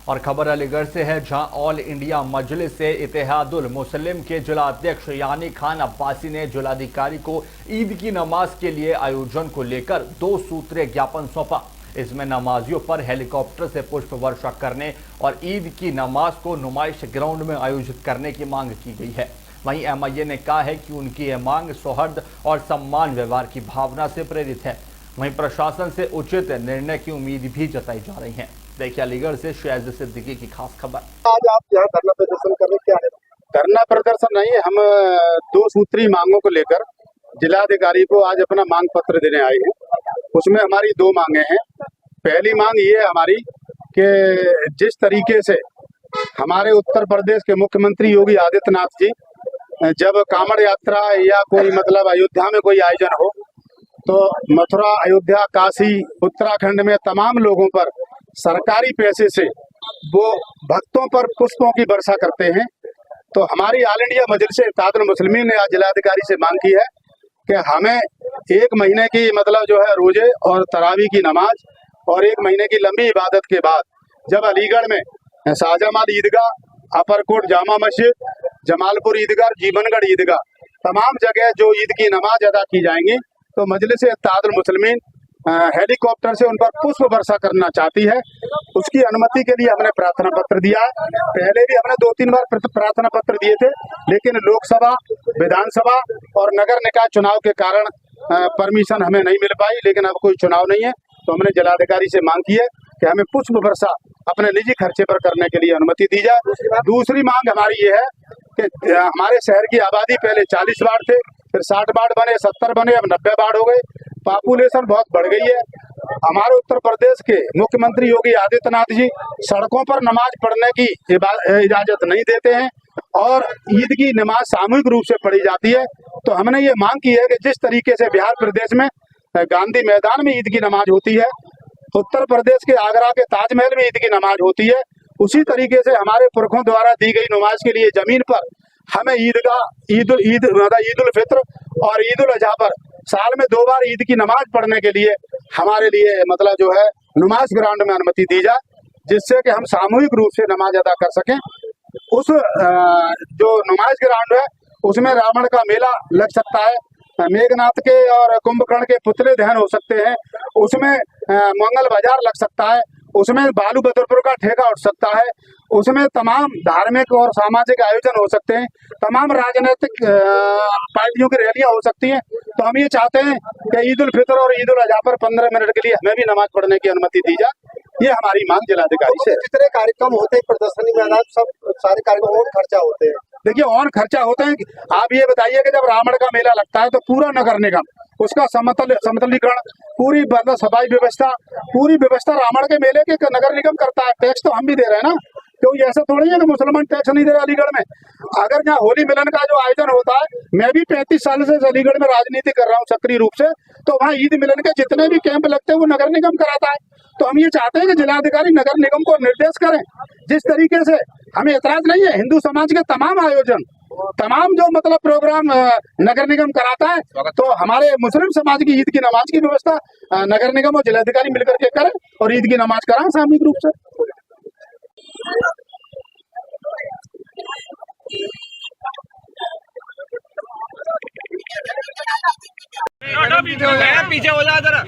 और खबर अलीगढ़ से है, जहां ऑल इंडिया मजलिस इत्तेहादुल मुस्लिम के जिला अध्यक्ष यानी खान अब्बासी ने जिलाधिकारी को ईद की नमाज के लिए आयोजन को लेकर 2 सूत्रीय ज्ञापन सौंपा। इसमें नमाजियों पर हेलीकॉप्टर से पुष्प वर्षा करने और ईद की नमाज को नुमाइश ग्राउंड में आयोजित करने की मांग की गई है। वहीं MIA ने कहा है कि उनकी यह मांग सौहार्द और सम्मान व्यवहार की भावना से प्रेरित है। वहीं प्रशासन से उचित निर्णय की उम्मीद भी जताई जा रही है। देखिए अलीगढ़ से शायद सिद्दीकी की खास खबर। आज आप यहाँ धरना प्रदर्शन कर रहे, क्या है? धरना प्रदर्शन नहीं है, हम 2 सूत्री मांगों को लेकर जिलाधिकारी को आज अपना मांग पत्र देने आए हैं। उसमें हमारी 2 मांगे हैं। पहली मांग ये है हमारी कि जिस तरीके से हमारे उत्तर प्रदेश के मुख्यमंत्री योगी आदित्यनाथ जी जब कांवड़ यात्रा या कोई मतलब अयोध्या में कोई आयोजन हो तो मथुरा, अयोध्या, काशी, उत्तराखंड में तमाम लोगों पर सरकारी पैसे से वो भक्तों पर पुष्पों की वर्षा करते हैं। तो हमारी ऑल इंडिया मजलिस इत्तेहादुल मुस्लिमीन ने आज जिलाधिकारी से मांग की है कि हमें 1 महीने की मतलब जो है रोजे और तरावी की नमाज और 1 महीने की लंबी इबादत के बाद जब अलीगढ़ में शाहजमाल ईदगाह, अपरकोट जामा मस्जिद, जमालपुर ईदगाह, जीवनगढ़ ईदगाह तमाम जगह जो ईद की नमाज अदा की जाएंगी तो मजलिस इत्तेहादुल मुस्लिमीन हेलीकॉप्टर से उन पर पुष्प वर्षा करना चाहती है। उसकी अनुमति के लिए हमने प्रार्थना पत्र दिया है। पहले भी हमने 2-3 बार प्रार्थना पत्र दिए थे, लेकिन लोकसभा, विधानसभा और नगर निकाय चुनाव के कारण परमिशन हमें नहीं मिल पाई। लेकिन अब कोई चुनाव नहीं है तो हमने जिलाधिकारी से मांग की है कि हमें पुष्प वर्षा अपने निजी खर्चे पर करने के लिए अनुमति दी जाए। दूसरी मांग हमारी ये है कि हमारे शहर की आबादी पहले 40 वार्ड थे, फिर 60 वार्ड बने, 70 बने, अब 90 वार्ड हो गए। पॉपुलेशन बहुत बढ़ गई है। हमारे उत्तर प्रदेश के मुख्यमंत्री योगी आदित्यनाथ जी सड़कों पर नमाज पढ़ने की इजाजत नहीं देते हैं और ईद की नमाज सामूहिक रूप से पढ़ी जाती है। तो हमने ये मांग की है कि जिस तरीके से बिहार प्रदेश में गांधी मैदान में ईद की नमाज होती है, उत्तर प्रदेश के आगरा के ताजमहल में ईद की नमाज होती है, उसी तरीके से हमारे पुरखों द्वारा दी गई नमाज के लिए जमीन पर हमें ईद उल फित्र और ईद उल अजहा पर साल में 2 बार ईद की नमाज पढ़ने के लिए हमारे लिए मतलब जो है नमाज ग्राउंड में अनुमति दी जाए, जिससे कि हम सामूहिक रूप से नमाज अदा कर सकें। उस जो नमाज ग्राउंड है उसमें रावण का मेला लग सकता है, मेघनाथ के और कुंभकर्ण के पुतले दहन हो सकते हैं, उसमें मंगल बाजार लग सकता है, उसमें बालू बदरपुर का ठेका उठ सकता है, उसमें तमाम धार्मिक और सामाजिक आयोजन हो सकते हैं, तमाम राजनीतिक पार्टियों की रैलियां हो सकती हैं। तो हम ये चाहते हैं कि ईद उल फितर और ईद उल अजहा पर 15 मिनट के लिए हमें भी नमाज पढ़ने की अनुमति दी जाए। ये हमारी मांग जिलाधिकारी से। जितने कार्यक्रम होते हैं प्रदर्शनी में सब सारे कार्यक्रम और खर्चा होते हैं। देखिए और खर्चा होते हैं। आप ये बताइए कि जब रावण का मेला लगता है तो पूरा नगर निगम उसका समतलीकरण, पूरी सफाई व्यवस्था, पूरी व्यवस्था रावण के मेले के नगर निगम करता है। टैक्स तो हम भी दे रहे हैं ना, क्योंकि ऐसा थोड़ी है कि मुसलमान टैक्स नहीं दे रहे अलीगढ़ में। अगर यहाँ होली मिलन का जो आयोजन होता है, मैं भी 35 साल से अलीगढ़ में राजनीति कर रहा हूँ सक्रिय रूप से, तो वहाँ ईद मिलन के जितने भी कैंप लगते हैं वो नगर निगम कराता है। तो हम ये चाहते हैं कि जिलाधिकारी नगर निगम को निर्देश करें। जिस तरीके से हमें एतराज नहीं है, हिंदू समाज के तमाम आयोजन, तमाम जो मतलब प्रोग्राम नगर निगम कराता है, तो हमारे मुस्लिम समाज की ईद की नमाज की व्यवस्था नगर निगम और जिलाधिकारी मिलकर के करें और ईद की नमाज कराएं सामूहिक रूप से। पीछे हो जाए जरा।